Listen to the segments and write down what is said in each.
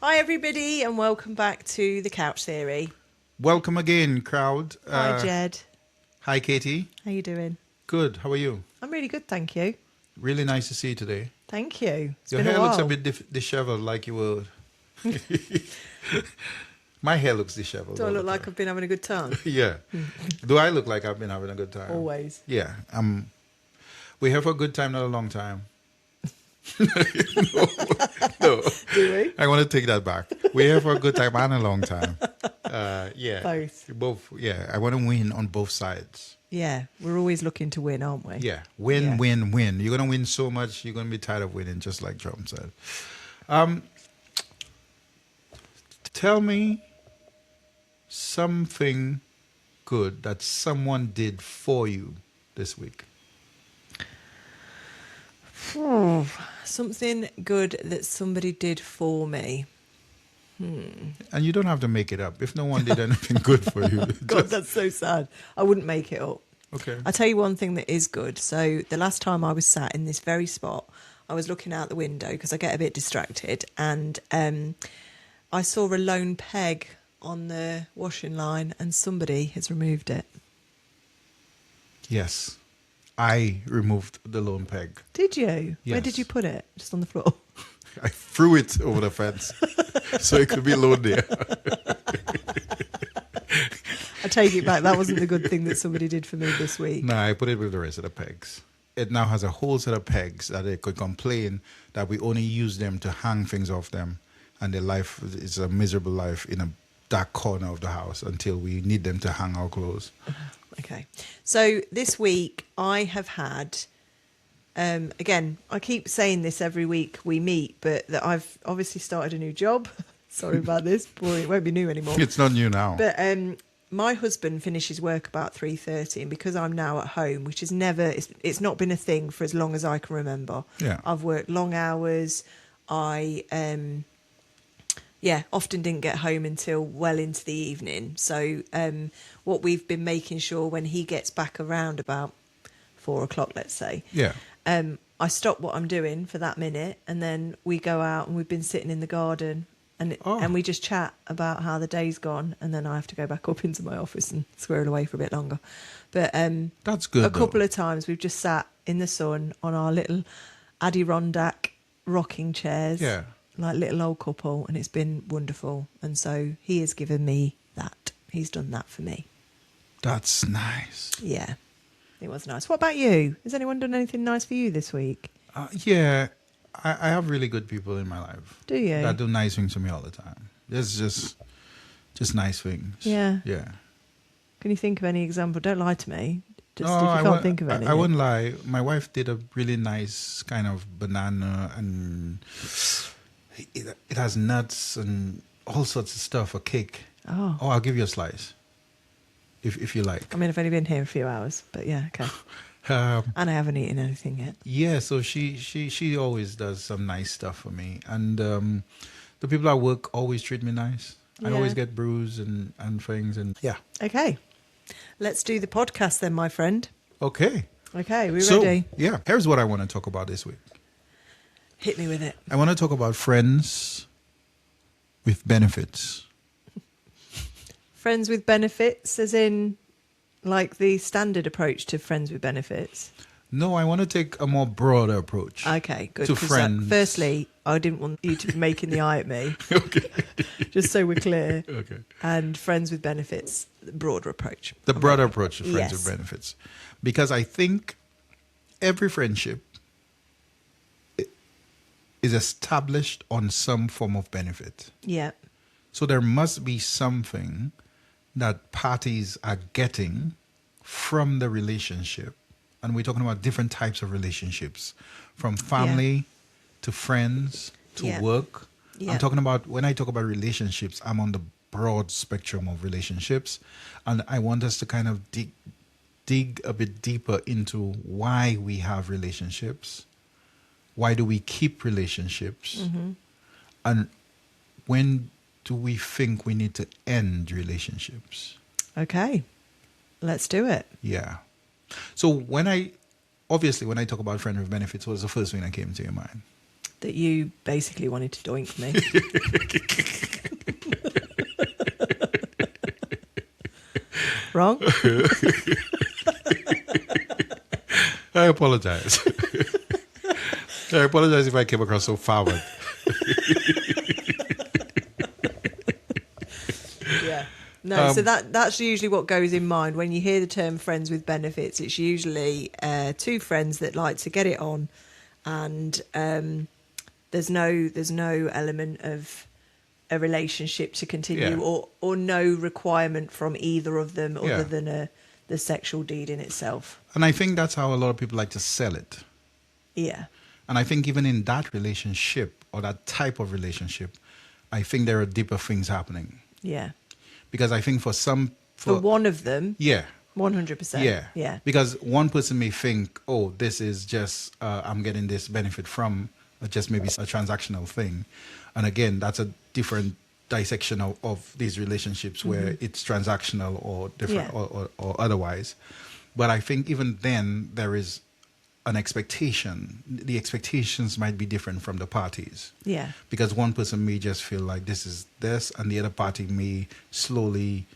Hi everybody and welcome back to the Couch Theory. Welcome again, crowd. Hi Jed. Hi, Katie. How you doing? Good. How are you? I'm really good, thank you. Really nice to see you today. Thank you. It's Your been hair a while. looks a bit disheveled, like you were. My hair looks disheveled. Do I all look the like time. I've been having a good time? Yeah. Do I look like I've been having a good time? Always. Yeah. We're here for a good time, not a long time. No. Do we? I want to take that back. We're here for a good time and a long time. Yeah. Both. Both. Yeah. I want to win on both sides. Yeah, we're always looking to win, aren't we? Yeah. Win, Yeah. win, win. You're going to win so much, you're going to be tired of winning, just like Trump said. Tell me something good that someone did for you this week. Something good that somebody did for me. And you don't have to make it up. If no one did anything good for you. God, that's so sad. I wouldn't make it up. Okay. I'll tell you one thing that is good. So the last time I was sat in this very spot, I was looking out the window because I get a bit distracted, and I saw a lone peg on the washing line and somebody has removed it. Yes. I removed the lone peg. Did you? Where Yes. did you put it? Just on the floor? I threw it over the fence so it could be loaned there. I take it back. That wasn't the good thing that somebody did for me this week. No, I put it with the rest of the pegs. It now has a whole set of pegs that they could complain that we only use them to hang things off them, and their life is a miserable life in a dark corner of the house until we need them to hang our clothes. Okay. So this week I have had, again, I keep saying this every week we meet, but that I've obviously started a new job. Sorry about this. Boy, it won't be new anymore. It's not new now. But my husband finishes work about 3:30, and because I'm now at home, which is never, it's not been a thing for as long as I can remember. Yeah. I've worked long hours. I often didn't get home until well into the evening. So what we've been making sure when he gets back around about 4 o'clock, let's say, Yeah. I stop what I'm doing for that minute, and then we go out and we've been sitting in the garden. And we just chat about how the day's gone, and then I have to go back up into my office and squirrel away for a bit longer. But That's good. a couple of times we've just sat in the sun on our little Adirondack rocking chairs, Yeah. like little old couple, and it's been wonderful. And so he has given me that. He's done that for me. That's nice. Yeah, it was nice. What about you? Has anyone done anything nice for you this week? Yeah. I have really good people in my life. Do you? That do nice things to me all the time. It's just nice things. Yeah. Yeah. Can you think of any example? Don't lie to me. Just No, if you I can't won't- think of any. I wouldn't lie. My wife did a really nice kind of banana, and it has nuts and all sorts of stuff, a cake. Oh. I'll give you a slice if you like. I mean, I've only been here a few hours, but yeah, okay. And I haven't eaten anything yet. Yeah, so she always does some nice stuff for me, and the people at work always treat me nice. I Yeah. always get brews and things, and yeah. Okay. Let's do the podcast then, my friend. Okay. Okay, we So ready? yeah, here's what I want to talk about this week. Hit me with it. I want to talk about friends with benefits. Friends with benefits, as in like the standard approach to friends with benefits. No, I want to take a more broader approach. Okay, good. To 'cause friends. firstly, I didn't want you to be making the eye at me, Okay. just so we're clear. Okay. And friends with benefits, the broader approach. The broader approach to friends Yes. with benefits. Because I think every friendship is established on some form of benefit. Yeah. So there must be something that parties are getting from the relationship. And we're talking about different types of relationships, from family to friends to Yeah. work. Yeah. I'm talking about, when I talk about relationships, I'm on the broad spectrum of relationships. And I want us to kind of dig a bit deeper into why we have relationships. Why do we keep relationships? Mm-hmm. And when do we think we need to end relationships? Okay. Let's do it. Yeah. So when I talk about friend with benefits, what's the first thing that came to your mind? That you basically wanted to doink me. Wrong? I apologize. I apologize if I came across so forward. Yeah. No, so that's usually what goes in mind when you hear the term friends with benefits. It's usually two friends that like to get it on, and there's no element of a relationship to continue, Yeah. or no requirement from either of them other Yeah. than the sexual deed in itself. And I think that's how a lot of people like to sell it. Yeah. And I think even in that relationship or that type of relationship, I think there are deeper things happening. Yeah. Because I think For one of them, yeah, 100%. yeah, Yeah. Because one person may think, oh, this is just I'm getting this benefit from just maybe a transactional thing, and again, that's a different dissection of these relationships where it's transactional or different Yeah. or otherwise. But I think even then there is an expectation. The expectations might be different from the parties. Yeah. Because one person may just feel like this is this, and the other party may slowly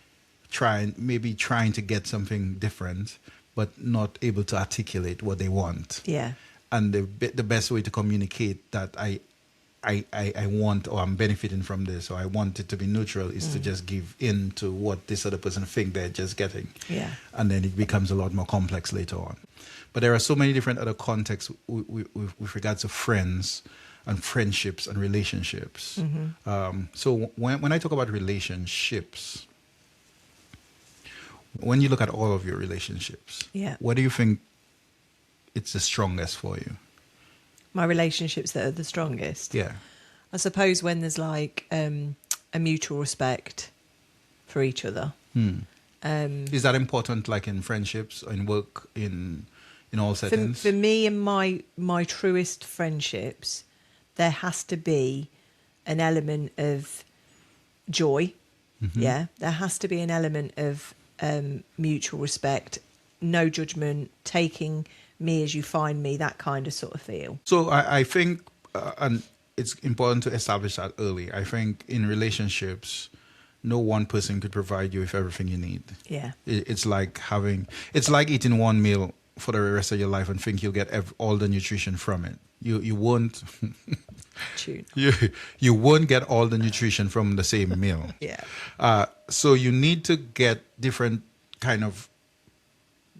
trying to get something different, but not able to articulate what they want. Yeah. And the best way to communicate that I want, or I'm benefiting from this, or I want it to be neutral, is to just give in to what this other person think they're just getting. Yeah. And then it becomes a lot more complex later on. But there are so many different other contexts with regards to friends and friendships and relationships. So when I talk about relationships, when you look at all of your relationships, Yeah. what do you think it's the strongest for you? My relationships that are the strongest. Yeah. I suppose when there's like a mutual respect for each other. Is that important, like in friendships, in work, in all settings? For me and my truest friendships, there has to be an element of joy. Yeah, there has to be an element of mutual respect, no judgment, taking me as you find me, that kind of sort of feel. So I think, and it's important to establish that early. I think in relationships, no one person could provide you with everything you need. Yeah. It's like eating one meal for the rest of your life and think you'll get all the nutrition from it. You won't. Tune. You won't get all the nutrition from the same meal. Yeah. So you need to get different kind of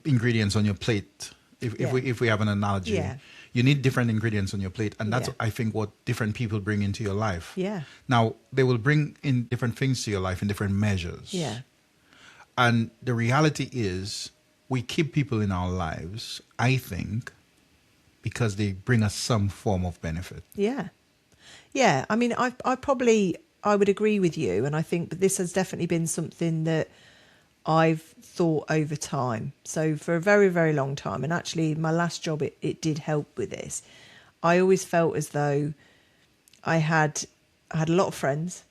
ingredients on your plate. If we have an analogy, Yeah. you need different ingredients on your plate, and that's Yeah. I think what different people bring into your life. Yeah. Now they will bring in different things to your life in different measures. Yeah. And the reality is, we keep people in our lives, I think, because they bring us some form of benefit. Yeah. Yeah. I mean, I would agree with you. And I think that this has definitely been something that I've thought over time. So for a very, very long time, and actually my last job, it did help with this. I always felt as though I had a lot of friends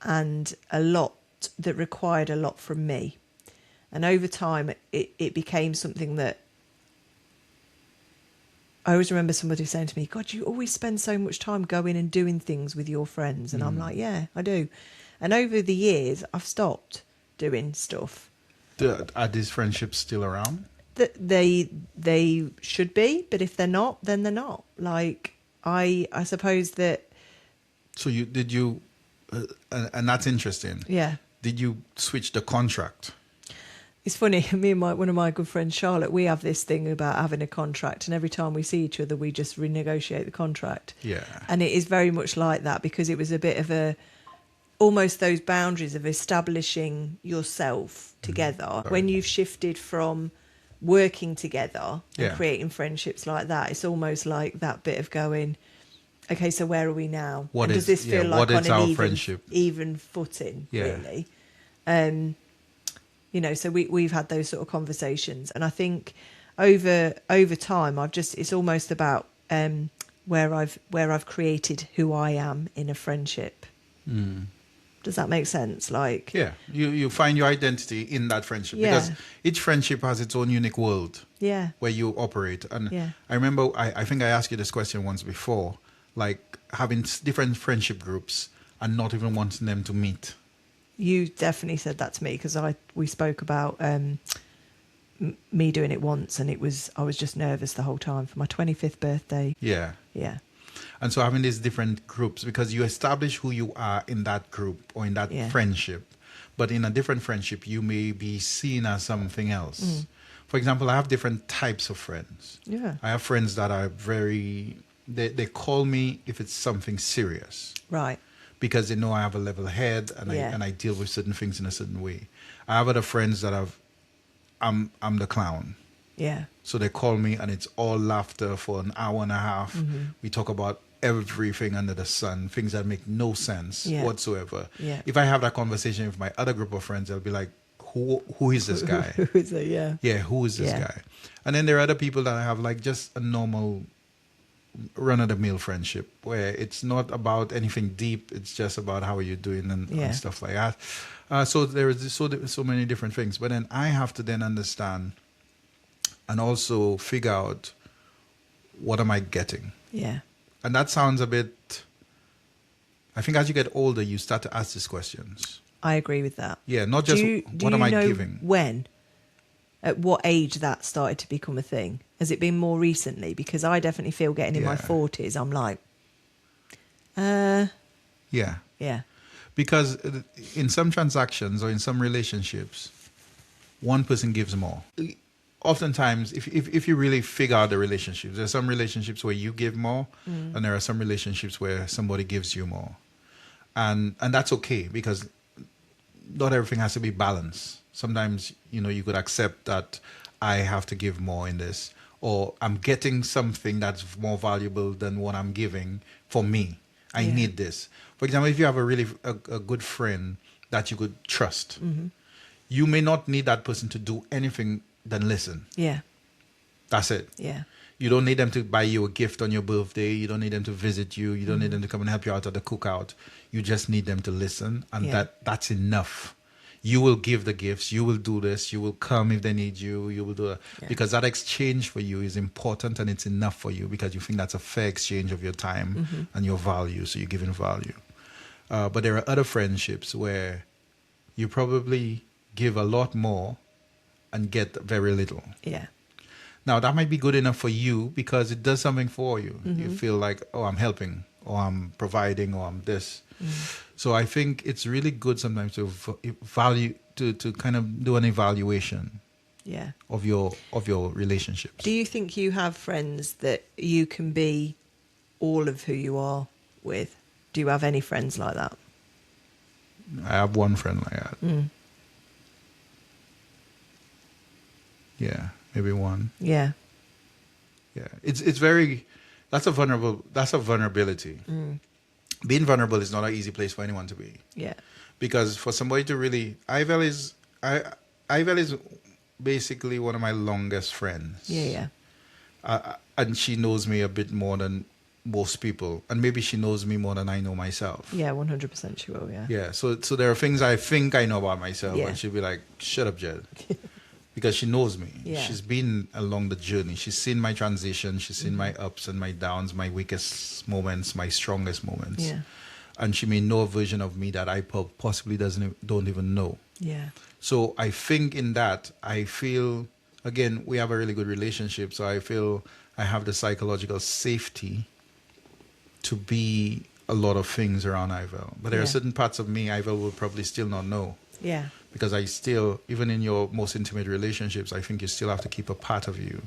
and a lot that required a lot from me. And over time, it became something that I always remember somebody saying to me, God, you always spend so much time going and doing things with your friends. And I'm like, yeah, I do. And over the years, I've stopped doing stuff. Are these friendships still around? They should be, but if they're not, then they're not. Like, I suppose that... So and that's interesting. Yeah. Did you switch the contract? It's funny, me and one of my good friends, Charlotte, we have this thing about having a contract, and every time we see each other, we just renegotiate the contract. Yeah. And it is very much like that, because it was a bit of almost those boundaries of establishing yourself together. When you've shifted from working together and creating friendships like that, it's almost like that bit of going, okay, so where are we now? Does this feel like on an even footing, really? So we've had those sort of conversations, and I think over time, it's almost about where I've created who I am in a friendship. Does that make sense? Like, yeah, you find your identity in that friendship, because each friendship has its own unique world. Yeah. Where you operate, and I remember I think I asked you this question once before. like having different friendship groups and not even wanting them to meet. You definitely said that to me because we spoke about me doing it once, and I was just nervous the whole time for my 25th birthday. Yeah. Yeah, And so having these different groups, because you establish who you are in that group or in that Yeah. friendship, but in a different friendship, you may be seen as something else. For example, I have different types of friends. yeah, I have friends that are they call me if it's something serious right, because they know I have a level head and Yeah. I deal with certain things in a certain way. I have other friends that I'm the clown. yeah, So they call me and it's all laughter for an hour and a half. Mm-hmm. We talk about everything under the sun, things that make no sense Yeah. whatsoever. Yeah. If I have that conversation with my other group of friends, they'll be like, who is this guy? Who is it? Yeah, Yeah, who is this Yeah. guy? And then there are other people that I have like just a normal run-of-the-mill friendship where it's not about anything deep. It's just about how are you doing and Yeah. stuff like that. So there is so many different things. But then I have to then understand and also figure out what am I getting. yeah, And that sounds a bit... I think as you get older, you start to ask these questions. I agree with that. Yeah, not just do what am you I know giving. when, at what age that started to become a thing? Has it been more recently? Because I definitely feel getting in my Yeah. 40s, I'm like, Yeah. yeah, Because in some transactions or in some relationships, one person gives more. Oftentimes, if you really figure out the relationships, there are some relationships where you give more, and there are some relationships where somebody gives you more. And that's okay because not everything has to be balanced. Sometimes, you could accept that I have to give more in this, or I'm getting something that's more valuable than what I'm giving for me. I Yeah. need this. For example, if you have a good friend that you could trust, you may not need that person to do anything than listen. yeah, That's it. yeah, You don't need them to buy you a gift on your birthday. You don't need them to visit you. You don't need them to come and help you out at the cookout. You just need them to listen, and Yeah. that's enough. You will give the gifts. You will do this. You will come if they need you. You will do it. Yeah. Because that exchange for you is important and it's enough for you because you think that's a fair exchange of your time and your value. So you're giving value. But there are other friendships where you probably give a lot more and get very little. yeah, Now, that might be good enough for you because it does something for you. You feel like, oh, I'm helping, or I'm providing, or I'm this. So I think it's really good sometimes to to kind of do an evaluation yeah. of your relationships. Do you think you have friends that you can be all of who you are with? Do you have any friends like that? I have one friend like that. Yeah, maybe one. Yeah, Yeah, it's very. That's a vulnerability. Being vulnerable is not an easy place for anyone to be. yeah, Because for somebody to really, Ivel is basically one of my longest friends. yeah, And she knows me a bit more than most people, and maybe she knows me more than I know myself. yeah. 100% she will. Yeah, Yeah. So there are things I think I know about myself, Yeah. and she'll be like, "Shut up, Jed," because she knows me. Yeah. She's been along the journey. She's seen my transition. She's seen my ups and my downs, my weakest moments, my strongest moments. Yeah. And she may know a version of me that I possibly don't even know. yeah, So I think in that, I feel, again, we have a really good relationship. So I feel I have the psychological safety to be a lot of things around Ivel. But there are Yeah. certain parts of me Ivel will probably still not know. yeah, Because I still, even in your most intimate relationships, I think you still have to keep a part of you.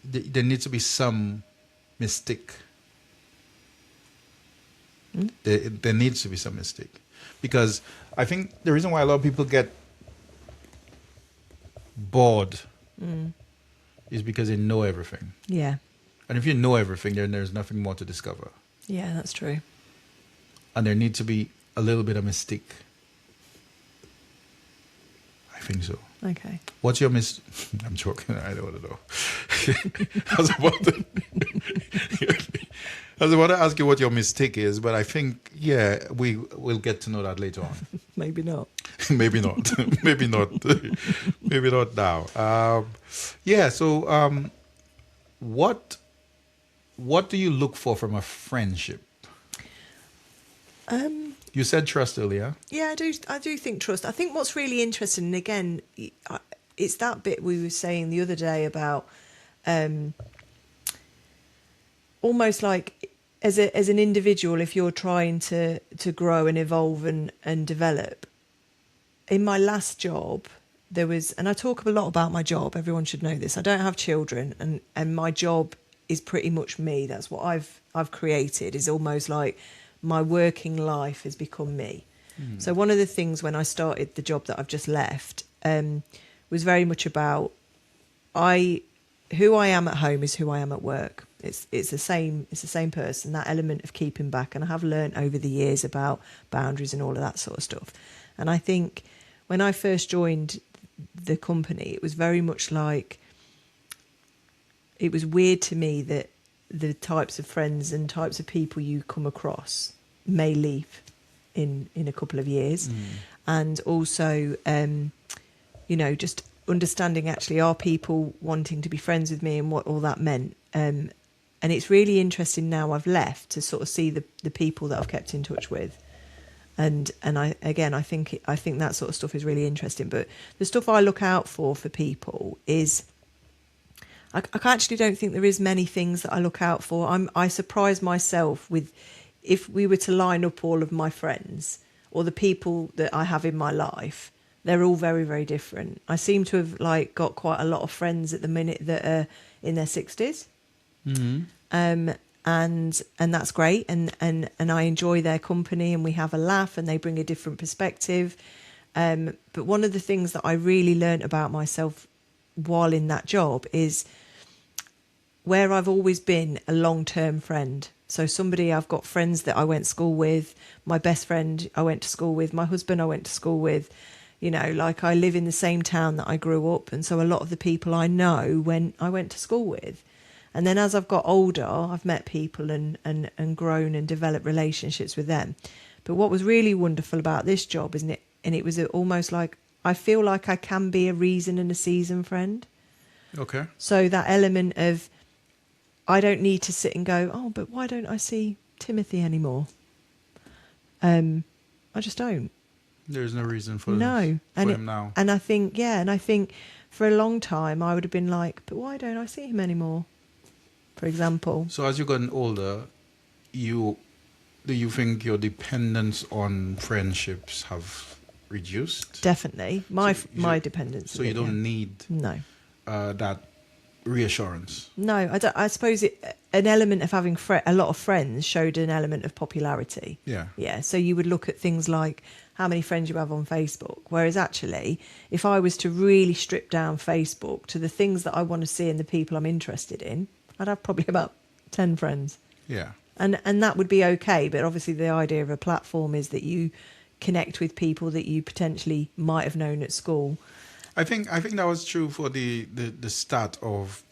There needs to be some mystique. There needs to be some mystique. Because I think the reason why a lot of people get bored is because they know everything. yeah, And if you know everything, then there's nothing more to discover. yeah. That's true. And there needs to be a little bit of mystique. I think so. Okay. What's your I'm joking. I don't want to know. I was about to, ask you what your mistake is, but I think, yeah, we will get to know that later on. Maybe not. Maybe not. Maybe not. Maybe not now. Yeah. So, what what do you look for from a friendship? You said trust earlier. Yeah, I do think trust. I think what's really interesting, and again, it's that bit we were saying the other day about almost like as an individual, if you're trying to grow and evolve and develop. In my last job, there was, and I talk a lot about my job. Everyone should know this. I don't have children, and my job is pretty much me. That's what I've created. Is almost like my working life has become me. So one of the things when I started the job that I've just left was very much about who I am at home is who I am at work. It's the same person. That element of keeping back, and I have learnt over the years about boundaries and all of that sort of stuff. And I think when I first joined the company, it was very much like, it was weird to me that the types of friends and types of people you come across may leave in a couple of years. And also, just understanding actually, are people wanting to be friends with me and what all that meant. And it's really interesting now I've left to sort of see the people that I've kept in touch with. And I think that sort of stuff is really interesting. But the stuff I look out for people is, I actually don't think there is many things that I look out for. I surprise myself with, if we were to line up all of my friends or the people that I have in my life, they're all very, very different. I seem to have got quite a lot of friends at the minute that are in their 60s. And that's great, and I enjoy their company, and we have a laugh, and they bring a different perspective. But one of the things that I really learnt about myself while in that job is where I've always been a long-term friend. So I've got friends that I went to school with, my best friend I went to school with, my husband I went to school with, I live in the same town that I grew up. And so a lot of the people I know when I went to school with. And then as I've got older, I've met people and grown and developed relationships with them. But what was really wonderful about this job, isn't it? And it was almost like, I feel like I can be a reason and a season friend. Okay. So that element of, I don't need to sit and go, oh, but why don't I see Timothy anymore? I just don't. There's no reason for him now. And I think for a long time I would have been like, but why don't I see him anymore? For example. So as you've gotten older, do you think your dependence on friendships have reduced? Definitely. My dependence. So you don't need that reassurance. No, I don't. I suppose an element of having a lot of friends showed an element of popularity. Yeah. So you would look at things like how many friends you have on Facebook, whereas actually, if I was to really strip down Facebook to the things that I want to see and the people I'm interested in, I'd have probably about 10 friends. Yeah. And that would be okay, but obviously the idea of a platform is that you connect with people that you potentially might have known at school. I think that was true for the start of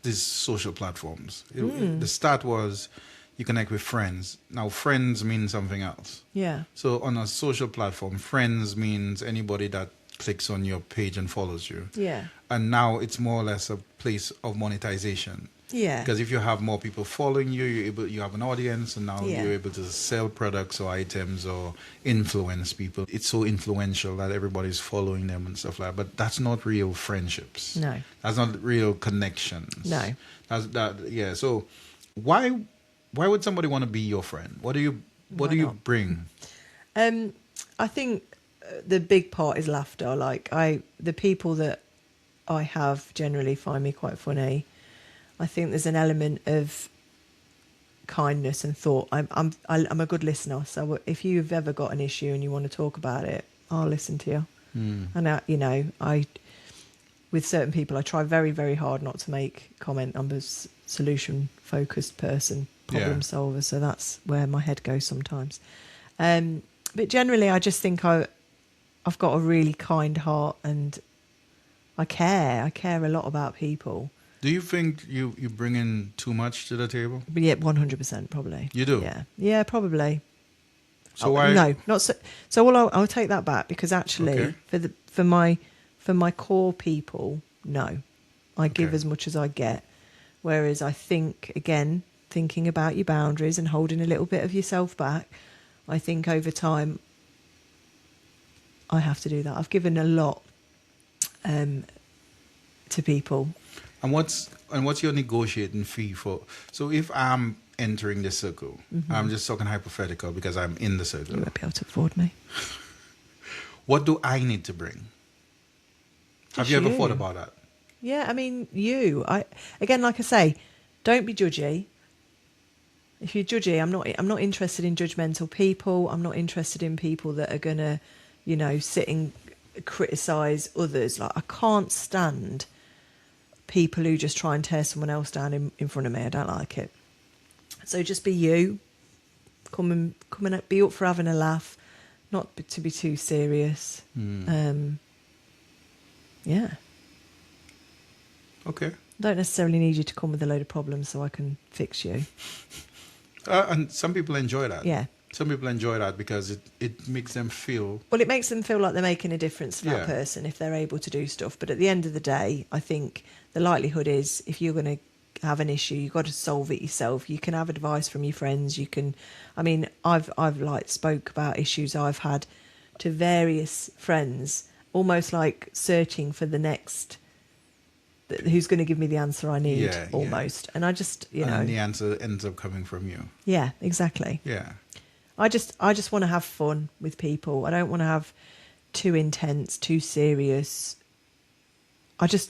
these social platforms. The start was you connect with friends. Now friends mean something else. Yeah. So on a social platform, friends means anybody that clicks on your page and follows you. Yeah. And now it's more or less a place of monetization. Yeah. Because if you have more people following you, you have an audience, and now you're able to sell products or items or influence people. It's so influential that everybody's following them and stuff like that. But that's not real friendships. No. That's not real connections. No. Yeah. So why would somebody want to be your friend? What do you bring? I think the big part is laughter. The people that I have generally find me quite funny. I think there's an element of kindness and thought. I'm a good listener, so if you've ever got an issue and you want to talk about it, I'll listen to you. And I with certain people, I try very, very hard not to make comment. I'm a solution focused person, problem solver, so that's where my head goes sometimes. But generally, I just think I've got a really kind heart, and I care a lot about people. Do you think you bring in too much to the table? But yeah, 100% probably. You do? Yeah, probably. So why? No, not so. So I'll take that back, because actually, for my core people, no, I give as much as I get. Whereas I think, again, thinking about your boundaries and holding a little bit of yourself back, I think over time I have to do that. I've given a lot to people. And what's your negotiating fee for? So if I'm entering the circle, I'm just talking hypothetical because I'm in the circle. You won't be able to afford me. What do I need to bring? Have you ever thought about that? Yeah, I mean, again, like I say, don't be judgy. If you're judgy, I'm not interested in judgmental people. I'm not interested in people that are gonna, sit and criticize others. Like, I can't stand people who just try and tear someone else down in front of me. I don't like it. So just be you. Come and be up for having a laugh, not to be too serious. Yeah. Okay. Don't necessarily need you to come with a load of problems so I can fix you. And some people enjoy that. Yeah. Some people enjoy that because it makes them feel... Well, it makes them feel like they're making a difference to that Yeah. person if they're able to do stuff. But at the end of the day, I think the likelihood is if you're going to have an issue, you've got to solve it yourself. You can have advice from your friends. You can... I mean, I've spoke about issues I've had to various friends, almost like searching for the next... who's going to give me the answer I need, almost. Yeah. And I just, And the answer ends up coming from you. Yeah, exactly. Yeah. I just want to have fun with people. I don't want to have too intense, too serious. I want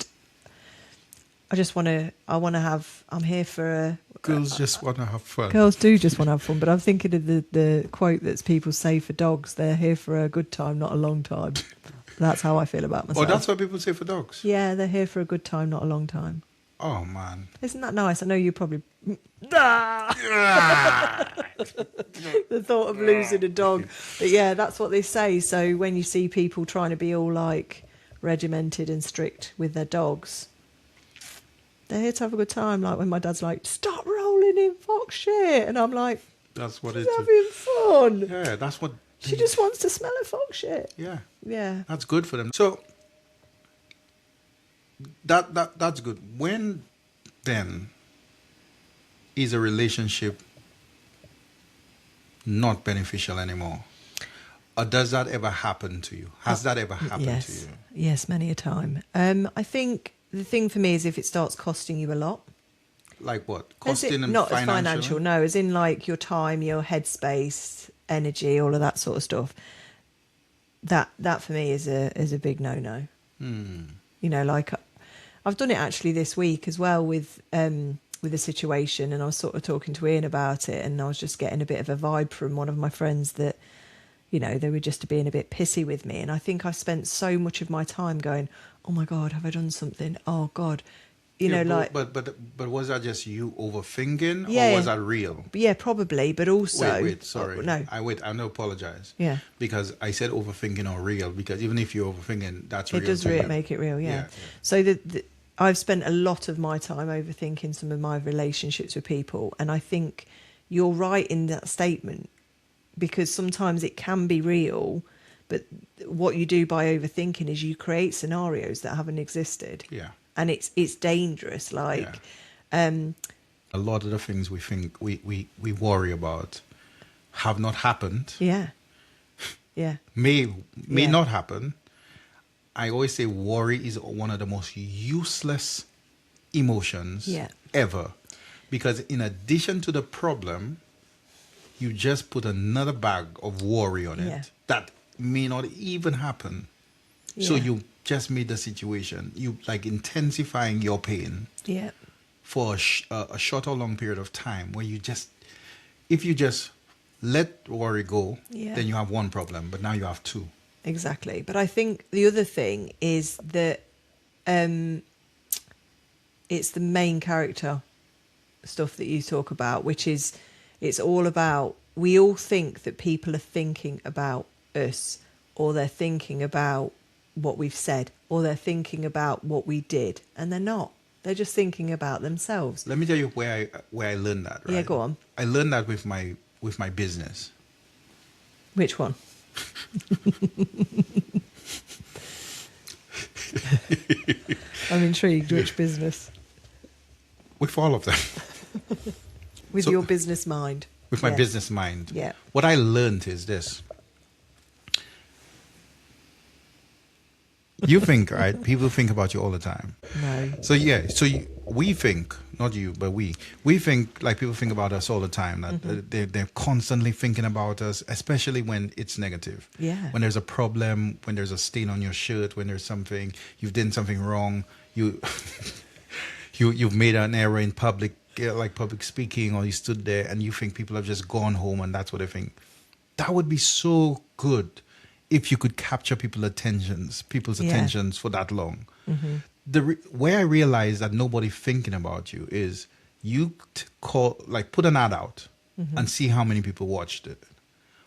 to have, I'm here for Girls just want to have fun. Girls do just want to have fun, but I'm thinking of the quote that people say for dogs, they're here for a good time, not a long time. That's how I feel about myself. Oh, that's what people say for dogs? Yeah, they're here for a good time, not a long time. Oh, man. Isn't that nice? I know you probably... The thought of losing a dog. But yeah, that's what they say. So when you see people trying to be all like regimented and strict with their dogs, they're here to have a good time. Like when my dad's like, stop rolling in fox shit. And I'm like, that's what she's it's having fun. Yeah, that's what... She just wants to smell a fox shit. Yeah. Yeah. That's good for them. So that's good. When then is a relationship not beneficial anymore? Or does that ever happen to you? Has that ever happened to you? Yes, many a time. I think the thing for me is if it starts costing you a lot. Like what? Costing and not financial? As financial, no, as in like your time, your headspace, energy, all of that sort of stuff. That for me is a big no-no. Like I've done it actually this week as well with a situation, and I was sort of talking to Ian about it, and I was just getting a bit of a vibe from one of my friends that, they were just being a bit pissy with me. And I think I spent so much of my time going, oh my God, have I done something? Oh God. But was that just you overthinking, or was that real? Yeah, probably. But also, wait, sorry. No, I'm going to apologize. Yeah, because I said overthinking or real. Because even if you're overthinking, that's real. It does make it real. Yeah. So I've spent a lot of my time overthinking some of my relationships with people, and I think you're right in that statement, because sometimes it can be real, but what you do by overthinking is you create scenarios that haven't existed. Yeah. And it's dangerous. Like, a lot of the things we think we worry about have not happened. Yeah. Yeah. May not happen. I always say worry is one of the most useless emotions ever, because in addition to the problem, you just put another bag of worry on it that may not even happen. So you just made the situation, you like intensifying your pain for a short or long period of time, where if you just let worry go, then you have one problem, but now you have two. Exactly. But I think the other thing is that it's the main character stuff that you talk about, which is it's all about, we all think that people are thinking about us, or they're thinking about what we've said, or they're thinking about what we did, and they're not. They're just thinking about themselves. Let me tell you where I learned that. Right? Yeah, go on. I learned that with my business. Which one? I'm intrigued. Which business? With all of them. With So- your business mind. with my Yeah. business mind. Yeah. What I learned is this. You think, right? People think about you all the time. No. So yeah, we think, not you, but we think like people think about us all the time. That they're constantly thinking about us, especially when it's negative. Yeah. When there's a problem, when there's a stain on your shirt, when there's something you've done something wrong, you've made an error in public, like public speaking, or you stood there and you think people have just gone home and that's what they think. That would be so good if you could capture people's attentions Yeah. for that long. Where I realized that nobody thinking about you is you put an ad out and see how many people watched it,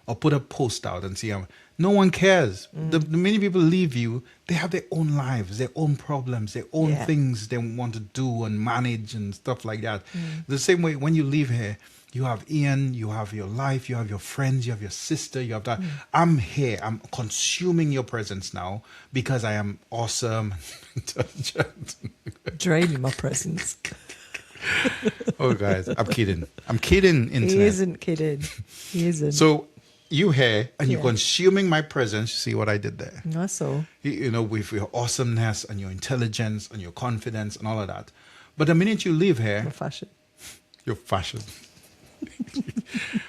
or put a post out and see how. No one cares. The many people leave you. They have their own lives, their own problems, their own Yeah. things they want to do and manage and stuff like that. The same way when you leave here, you have Ian, you have your life, you have your friends, you have your sister, you have that. I'm here. I'm consuming your presence now because I am awesome, intelligent. Draining my presence. Oh, guys, I'm kidding. I'm kidding, internet. He isn't kidding. He isn't. So you here and you're Yeah. consuming my presence. See what I did there? I saw. You know, with your awesomeness and your intelligence and your confidence and all of that. But the minute you leave here, My fashion. your fashion.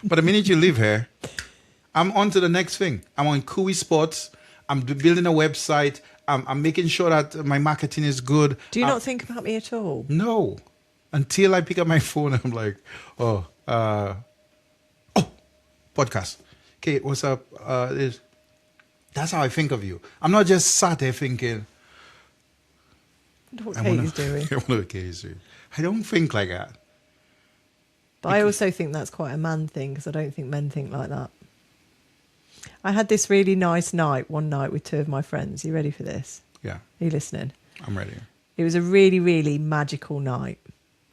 But the minute you leave here, I'm on to the next thing. I'm on Kui Sports. I'm building a website. I'm making sure that my marketing is good. Do you not think about me at all? No. Until I pick up my phone, I'm like, podcast. Okay, what's up? That's how I think of you. I'm not just sat there thinking, I wonder what I wonder Katie's doing. I wonder what Katie's doing. I don't think like that. But I also think that's quite a man thing because I don't think men think like that. I had this really nice night one night with two of my friends. You ready for this? Yeah, Are you listening? I'm ready. It was a really, really magical night.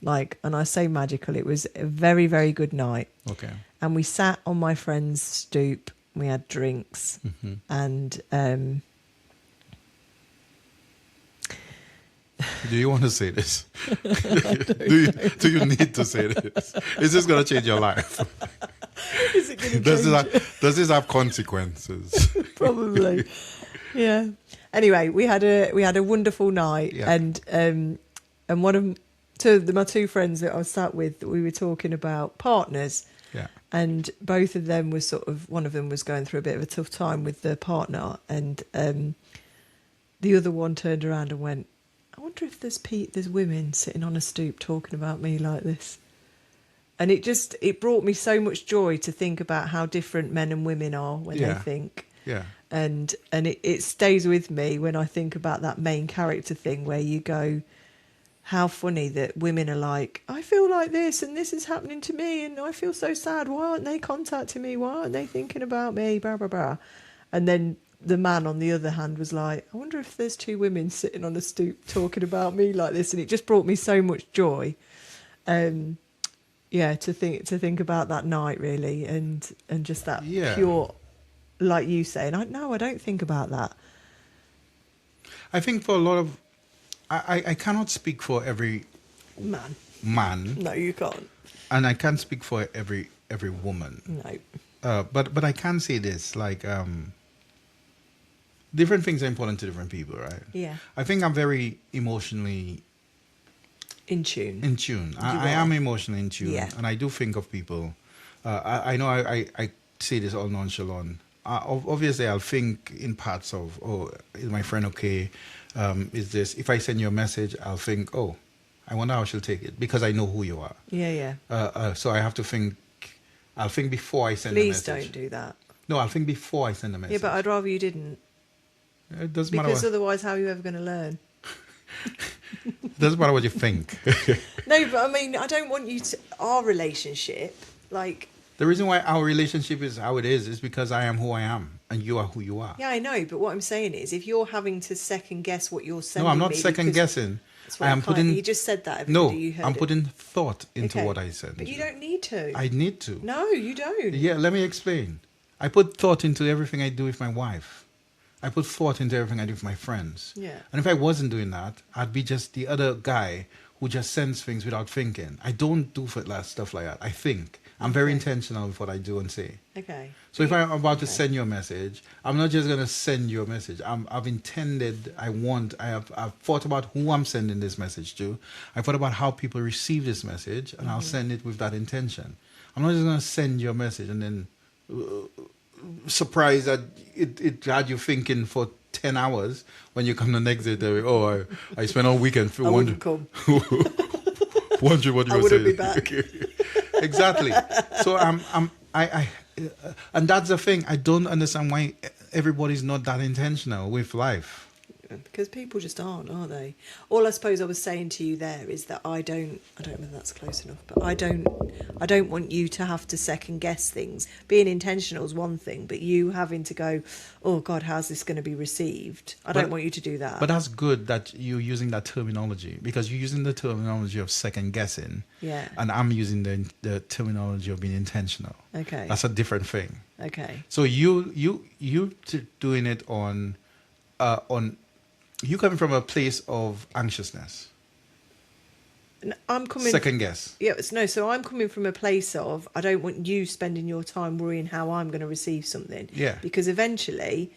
And I say magical, it was a very, very good night. Okay. And we sat on my friend's stoop. We had drinks. And Do you want to say this? Do you need to say this? Is this going to change your life? is it going Does this have consequences? Probably. Yeah. Anyway, we had a wonderful night, Yeah. and my two friends that I was sat with, we were talking about partners, Yeah. and both of them was one of them was going through a bit of a tough time with their partner, and the other one turned around and went, "I wonder if there's women sitting on a stoop talking about me like this." And it brought me so much joy to think about how different men and women are when they think. Yeah. And it stays with me when I think about that main character thing where you go, how funny that women are like, I feel like this and this is happening to me and I feel so sad. Why aren't they contacting me? Why aren't they thinking about me? Blah, blah, blah. And then the man on the other hand was like, I wonder if there's two women sitting on a stoop talking about me like this. And it just brought me so much joy. To think about that night really and just that pure, like you say, and I don't think about that. I think for a lot of, I cannot speak for every man, No, you can't. and I can't speak for every woman. No. But I can say this, different things are important to different people, right? Yeah. I think I'm very emotionally In tune. I am emotionally in tune, Yeah. and I do think of people. I know I say this all nonchalant. Obviously, I'll think in parts of, is my friend okay? Is this, if I send you a message, I'll think, I wonder how she'll take it, because I know who you are. Yeah. So I have to think, I'll think before I send a Please message. don't do that. No, I'll think before I send a message. Yeah, but I'd rather you didn't. It doesn't matter. Because otherwise, how are you ever going to learn? It doesn't matter what you think. No, but I mean, I don't want you to, our relationship, like... The reason why our relationship is how it is because I am who I am and you are who you are. Yeah, I know, but what I'm saying is, if you're having to second guess what you're saying... No, I'm not second guessing. I am putting... You just said that. No, you heard I'm it. putting thought into Okay. what I said. But you don't need to. I need to. No, you don't. Yeah, let me explain. I put thought into everything I do with my wife. I put thought into everything I do with my friends. Yeah. And if I wasn't doing that, I'd be just the other guy who just sends things without thinking. I don't do stuff like that. I think. I'm very intentional with what I do and say. Okay. So if I'm about to send you a message, I'm not just going to send you a message. I've thought about who I'm sending this message to. I've thought about how people receive this message, and I'll send it with that intention. I'm not just going to send you a message and then surprised that it had you thinking for 10 hours when you come the next day. I spent all weekend. I wouldn't come. Wondering what you I were wouldn't saying. be back. Exactly. So and that's the thing. I don't understand why everybody's not that intentional with life. Because people just aren't, are they? All I suppose I was saying to you there is that I don't know whether that's close enough, but I don't want you to have to second guess things. Being intentional is one thing, but you having to go, oh God, how's this going to be received? I don't want you to do that. But that's good that you're using that terminology, because you're using the terminology of second guessing. Yeah. And I'm using the terminology of being intentional. Okay. That's a different thing. Okay. So you doing it on you coming from a place of anxiousness. I'm coming second guess. Yeah, so I'm coming from a place of I don't want you spending your time worrying how I'm going to receive something. Yeah. Because eventually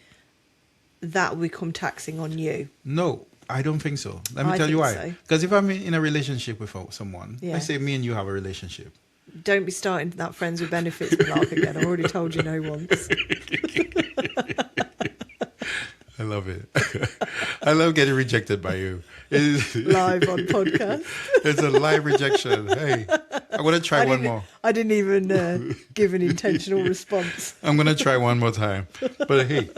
that will become taxing on you. No, I don't think so. Let me I tell you think why. so. Because if I'm in a relationship with someone, Yeah. let's say me and you have a relationship. Don't be starting that friends with benefits remark again. I've already told you no once. I love it. I love getting rejected by you. Live on podcast. It's a live rejection. Hey, I'm going to try one more. I didn't even give an intentional response. I'm going to try one more time. But hey.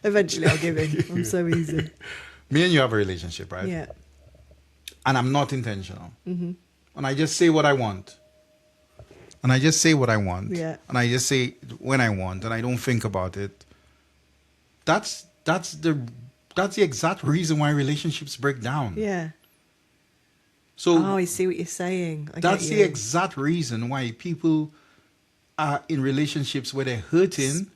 Eventually I'll give in. I'm so easy. Me and you have a relationship, right? Yeah. And I'm not intentional. Mm-hmm. And I just say what I want. And I just say what I want. Yeah. And I just say when I want. And I don't think about it. That's the exact reason why relationships break down. Yeah. So I see what you're saying. That's the exact reason why people are in relationships where they're hurting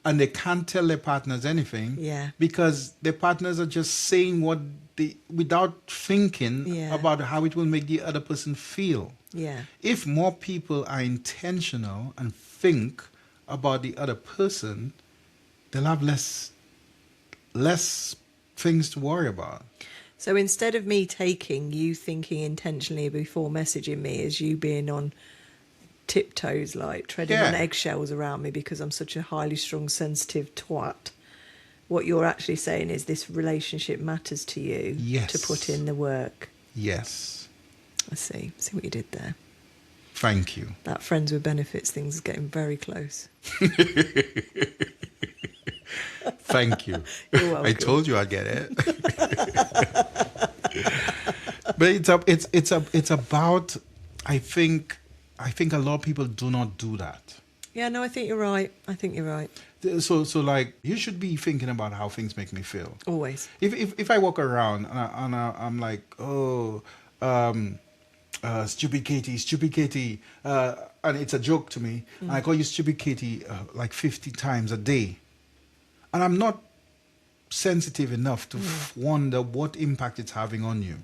and they can't tell their partners anything. Yeah. Because their partners are just saying what they without thinking about how it will make the other person feel. Yeah. If more people are intentional and think about the other person, they'll have less things to worry about. So instead of me taking you thinking intentionally before messaging me as you being on tiptoes, like treading on eggshells around me because I'm such a highly strung, sensitive twat, what you're actually saying is this relationship matters to you. Yes. To put in the work. Yes. I see. See what you did there. Thank you. That friends with benefits thing is getting very close. Thank you. You're welcome. I told you I'd get it. But it's about I think a lot of people do not do that. Yeah, no, I think you're right. So like you should be thinking about how things make me feel. Always. If I walk around and I'm like, stupid Katie, and it's a joke to me, and I call you stupid Katie like 50 times a day, and I'm not sensitive enough to wonder what impact it's having on you.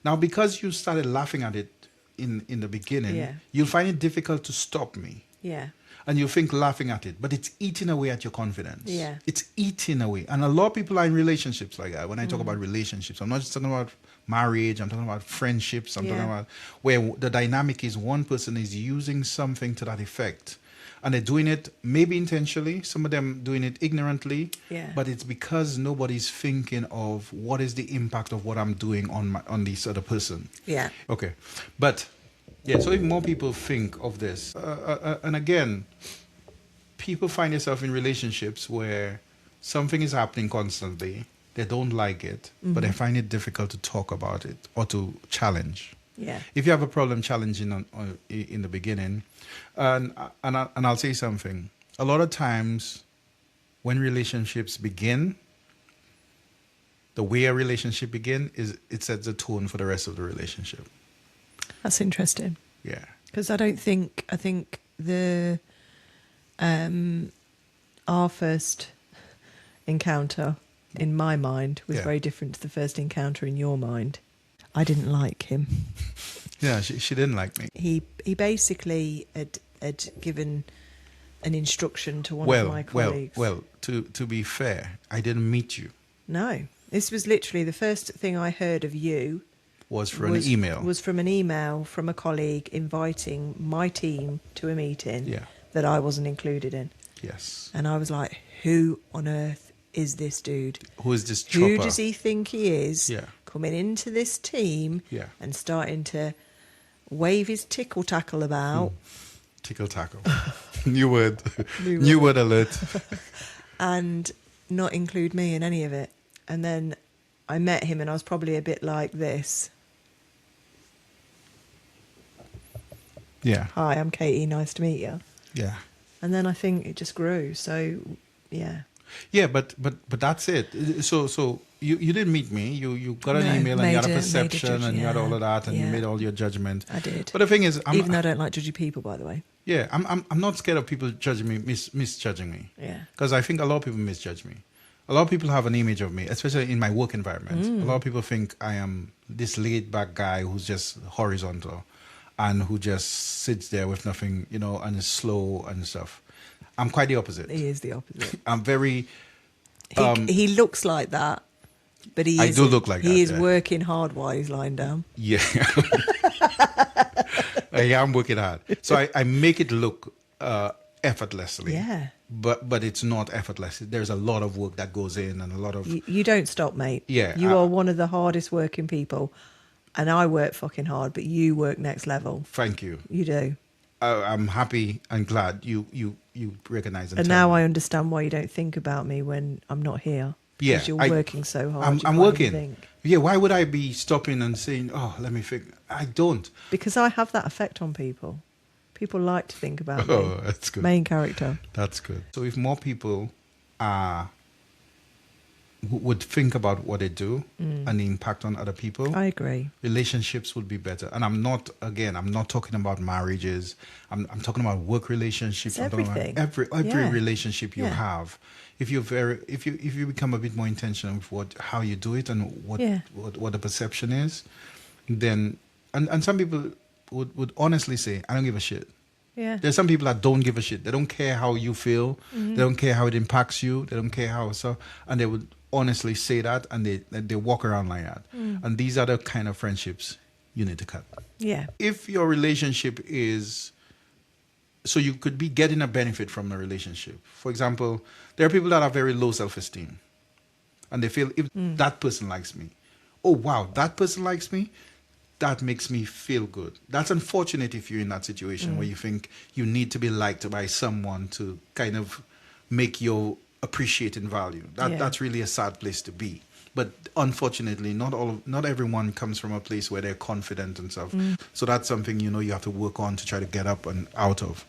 Now, because you started laughing at it in the beginning, you'll find it difficult to stop me. Yeah. And you think laughing at it, but it's eating away at your confidence. Yeah. It's eating away. And a lot of people are in relationships like that. When I talk about relationships, I'm not just talking about marriage, I'm talking about friendships, I'm talking about where the dynamic is one person is using something to that effect. And they're doing it maybe intentionally, some of them doing it ignorantly, but it's because nobody's thinking of what is the impact of what I'm doing on this other person. Yeah. Okay. But yeah, so if more people think of this, and again, people find themselves in relationships where something is happening constantly, they don't like it, but they find it difficult to talk about it or to challenge. Yeah. If you have a problem challenging in the beginning, and I'll say something, a lot of times when relationships begin, the way a relationship begins is it sets the tone for the rest of the relationship. That's interesting. Yeah. Because I think the our first encounter in my mind was very different to the first encounter in your mind. I didn't like him. Yeah, she didn't like me. He basically had given an instruction to one of my colleagues. Well, to be fair, I didn't meet you. No, this was literally the first thing I heard of you. Was from an email. Was from an email from a colleague inviting my team to a meeting Yeah. that I wasn't included in. Yes. And I was like, who on earth is this dude? Who is this chopper? Who does he think he is? Yeah. Coming into this team Yeah. and starting to wave his tickle tackle about. Tickle tackle. New word. New New word alert. And not include me in any of it. And then I met him and I was probably a bit like this. Yeah. Hi, I'm Katie. Nice to meet you. Yeah. And then I think it just grew. So, yeah. Yeah, but that's it. So you didn't meet me. You got an No, email and you had a made a perception and you had yeah, all of that and you yeah. made all your judgment. I did. But the thing is, Even though I don't like judgy people, by the way. yeah, I'm not scared of people judging me, misjudging me. Yeah. Because I think a lot of people misjudge me. A lot of people have an image of me, especially in my work environment. A lot of people think I am this laid back guy who's just horizontal and who just sits there with nothing, and is slow and stuff. I'm quite the opposite. He is the opposite. I'm very... He looks like that, but he I is. do look like he that, is yeah. working hard while he's lying down. Yeah. I am working hard. So I make it look effortlessly. Yeah. But it's not effortless. There's a lot of work that goes in and a lot of... You don't stop, mate. Yeah, You are one of the hardest working people. And I work fucking hard, but you work next level. Thank you. You do. I'm happy and glad you recognize and And tell now me. I understand why you don't think about me when I'm not here. Yeah, Because you're working so hard. you I'm can't working. even think. Yeah, why would I be stopping and saying, "Oh, let me think"? I don't. Because I have that effect on people. People like to think about me. Oh, that's good. Main character. That's good. So if more people would think about what they do and the impact on other people, I agree. relationships would be better. And I'm not talking about marriages. I'm talking about work relationships. It's I'm talking everything. about every Yeah. relationship you Yeah. have. If you become a bit more intentional with how you do it and what the perception is, then and some people would honestly say, I don't give a shit. Yeah. There's some people that don't give a shit. They don't care how you feel. They don't care how it impacts you. They don't care how and they would honestly say that, and they walk around like that. And these are the kind of friendships you need to cut. Yeah. If your relationship is, so you could be getting a benefit from the relationship. For example, there are people that have very low self-esteem, and they feel if that person likes me, oh wow, that person likes me, that makes me feel good. That's unfortunate if you're in that situation where you think you need to be liked by someone to kind of make your appreciating value. That's really a sad place to be. But unfortunately, not everyone comes from a place where they're confident and stuff. So that's something you have to work on to try to get up and out of.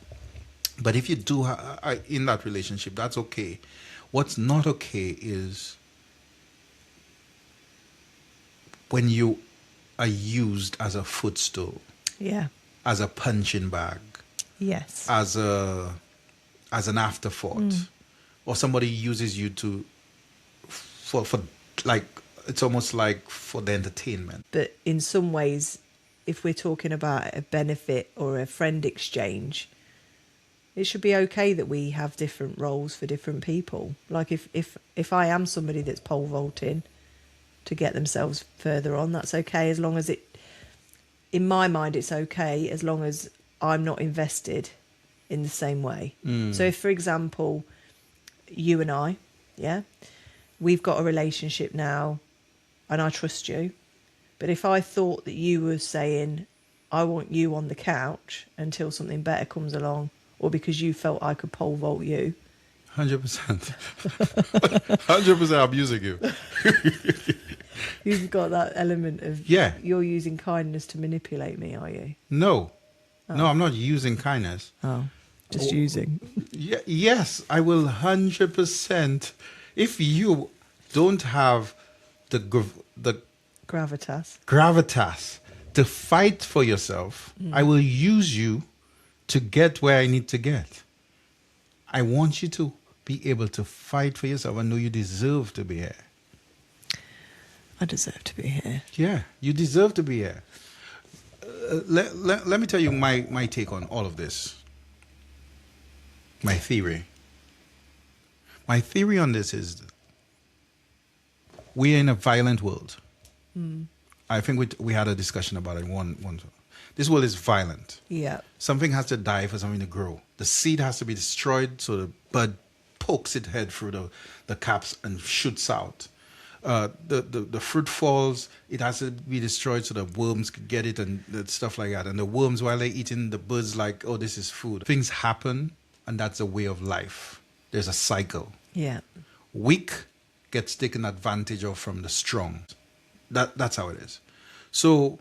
But if you do in that relationship, that's okay. What's not okay is when you are used as a footstool, Yeah. as a punching bag, Yes. as an afterthought, or somebody uses you for like, it's almost like for the entertainment. But in some ways, if we're talking about a benefit or a friend exchange, it should be okay that we have different roles for different people. Like if I am somebody that's pole vaulting to get themselves further on, that's okay, as long as in my mind, it's okay as long as I'm not invested in the same way. So if, for example, you and I, we've got a relationship now and I trust you, but if I thought that you were saying, I want you on the couch until something better comes along, or because you felt I could pole vault you. 100%. 100% I'm using you. You've got that element of, you're using kindness to manipulate me, are you? No. No, I'm not using kindness. Oh, just using. Yes, I will 100%. If you don't have the gravitas to fight for yourself, I will use you to get where I need to get. I want you to be able to fight for yourself and know you deserve to be here. I deserve to be here. Yeah, you deserve to be here. Let me tell you my take on all of this. My theory. My theory on this is we are in a violent world. I think we had a discussion about it one. This world is violent. Yeah. Something has to die for something to grow. The seed has to be destroyed so the bud pokes its head through the caps and shoots out. The fruit falls, it has to be destroyed so the worms could get it and stuff like that. And the worms, while they're eating, the birds like, oh, this is food. Things happen, and that's a way of life. There's a cycle. Yeah. Weak gets taken advantage of from the strong. That's how it is. So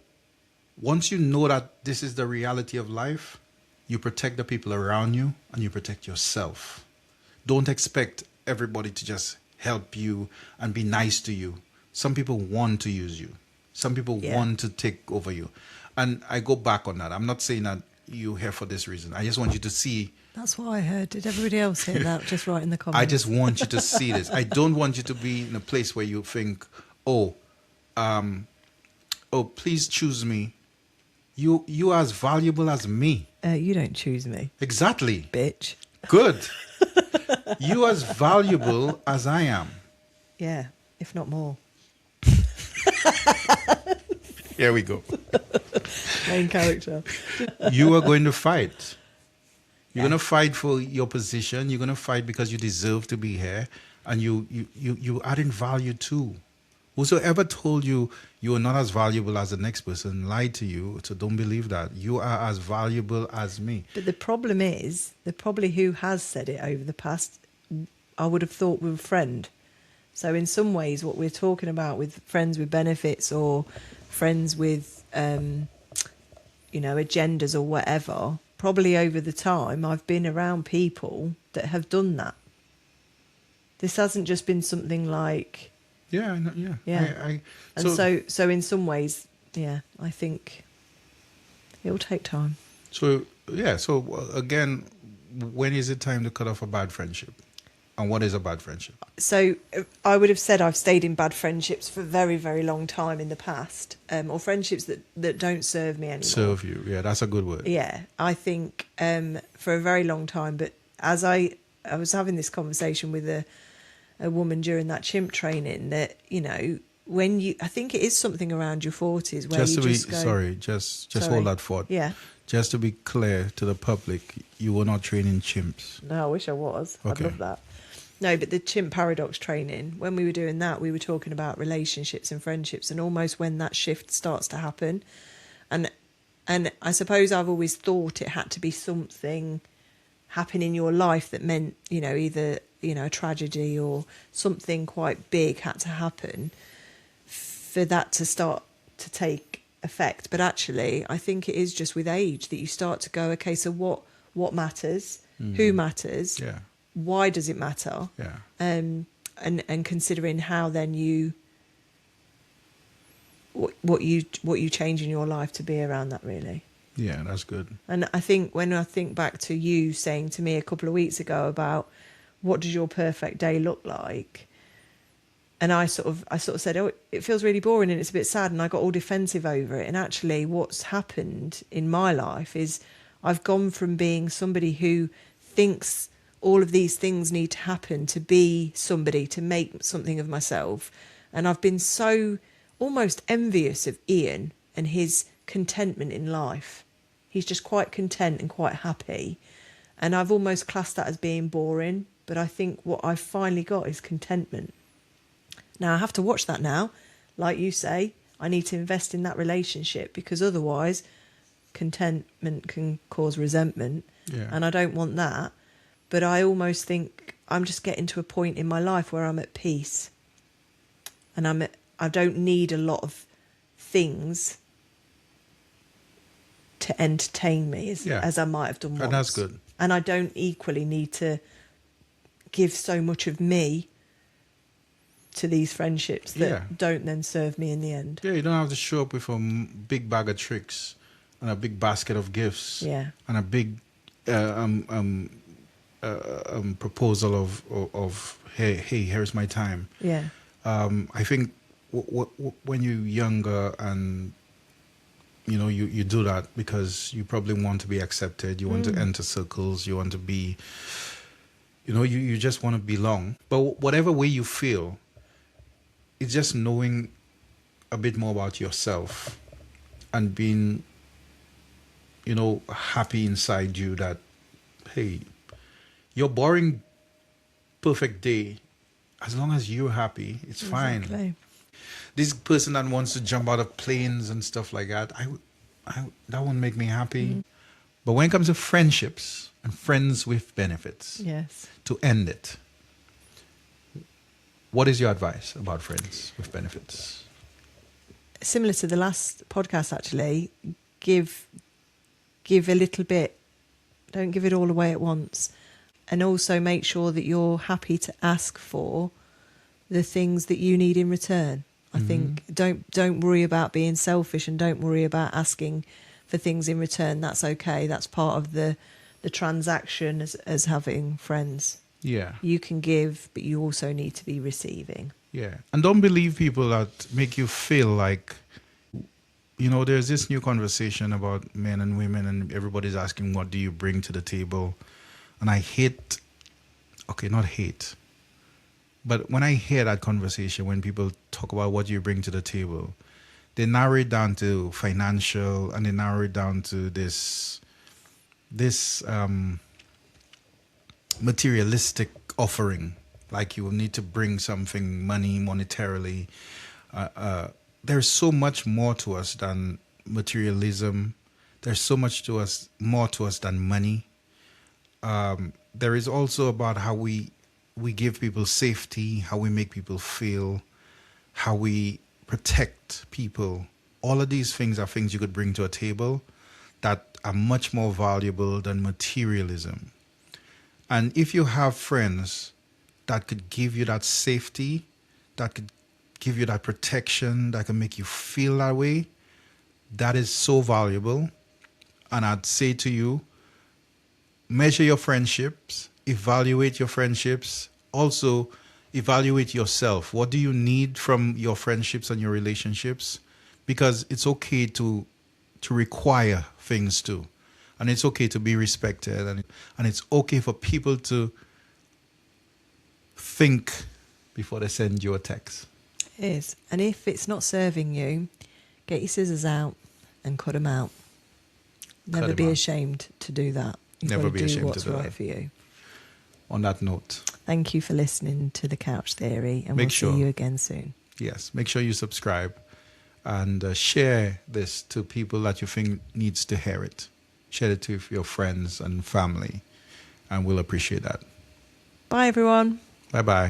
once you know that this is the reality of life, you protect the people around you and you protect yourself. Don't expect everybody to just help you and be nice to you. Some people want to use you. Some people want to take over you. And I go back on that. I'm not saying that you're here for this reason. I just want you to see. That's what I heard. Did everybody else hear that? Just write in the comments. I just want you to see this. I don't want you to be in a place where you think, oh, please choose me. You are as valuable as me. You don't choose me. Exactly. Bitch. Good. You are as valuable as I am. Yeah, if not more. Here we go. Main character. You are going to fight. You're going to fight for your position. You're going to fight because you deserve to be here. And you adding value too. Whosoever told you you are not as valuable as the next person lied to you. So don't believe that. You are as valuable as me. But the problem is, probably who has said it over the past, I would have thought with a friend. So in some ways, what we're talking about with friends with benefits or friends with, agendas or whatever, probably over the time, I've been around people that have done that. This hasn't just been something like... Yeah, I know, yeah. So in some ways, yeah, I think it'll take time. So again, when is it time to cut off a bad friendship? And what is a bad friendship? So I would have said I've stayed in bad friendships for a very, very long time in the past, or friendships that don't serve me anymore. Serve you, yeah, that's a good word. Yeah, I think for a very long time. But as I was having this conversation with a woman during that chimp training, that I think it is something around your 40s where just hold that thought. Yeah. Just to be clear to the public, you were not training chimps. No, I wish I was. Okay. I'd love that. No, but the chimp paradox training, when we were doing that, we were talking about relationships and friendships, and almost when that shift starts to happen. And I suppose I've always thought it had to be something happen in your life that meant, either, a tragedy or something quite big had to happen for that to start to take effect. But actually, I think it is just with age that you start to go, okay, so what matters? Who matters? Yeah. Why does it matter? Yeah. And considering how then what you change in your life to be around that, really. Yeah, that's good. And I think when I think back to you saying to me a couple of weeks ago about what does your perfect day look like, and I sort of said, oh, it feels really boring and it's a bit sad, and I got all defensive over it. And actually what's happened in my life is I've gone from being somebody who thinks all of these things need to happen to be somebody, to make something of myself. And I've been so almost envious of Ian and his contentment in life. He's just quite content and quite happy. And I've almost classed that as being boring. But I think what I've finally got is contentment. Now, I have to watch that now. Like you say, I need to invest in that relationship, because otherwise contentment can cause resentment. Yeah. And I don't want that. But I almost think I'm just getting to a point in my life where I'm at peace. And I don't need a lot of things to entertain me as I might have done once. And that's good. And I don't equally need to give so much of me to these friendships that don't then serve me in the end. Yeah, you don't have to show up with a big bag of tricks and a big basket of gifts. Yeah. And a big proposal of hey, here's my time. Yeah. I think when you're younger and you do that because you probably want to be accepted, you want to enter circles, you want to be, you just want to belong. But whatever way you feel, it's just knowing a bit more about yourself and being, happy inside you that, hey, your boring, perfect day, as long as you're happy, it's fine. Exactly. This person that wants to jump out of planes and stuff like that, that won't make me happy. But when it comes to friendships and friends with benefits, Yes. to end it, what is your advice about friends with benefits? Similar to the last podcast, actually, give a little bit. Don't give it all away at once. And also make sure that you're happy to ask for the things that you need in return. I think don't worry about being selfish and don't worry about asking for things in return. That's okay. That's part of the transaction as having friends. Yeah. You can give, but you also need to be receiving. Yeah. And don't believe people that make you feel like, there's this new conversation about men and women and everybody's asking, what do you bring to the table? And I hate, not hate, but when I hear that conversation, when people talk about what you bring to the table, they narrow it down to financial and they narrow it down to this materialistic offering. Like you will need to bring something, money, monetarily. There's so much more to us than materialism. There's so much more to us than money. There is also about how we give people safety, how we make people feel, how we protect people. All of these things are things you could bring to a table that are much more valuable than materialism. And if you have friends that could give you that safety, that could give you that protection, that can make you feel that way, that is so valuable. And I'd say to you, measure your friendships, evaluate your friendships, also evaluate yourself. What do you need from your friendships and your relationships? Because it's okay to require things too. And it's okay to be respected. And it's okay for people to think before they send you a text. It is. And if it's not serving you, get your scissors out and cut them out. Never be ashamed to do that. You've Never got be to do ashamed what's to do right that. for you. On that note, Thank you for listening to The Couch Theory, and we'll see you again soon. Yes, make sure you subscribe and share this to people that you think needs to hear it. Share it to your friends and family, and we'll appreciate that. Bye, everyone. Bye-bye.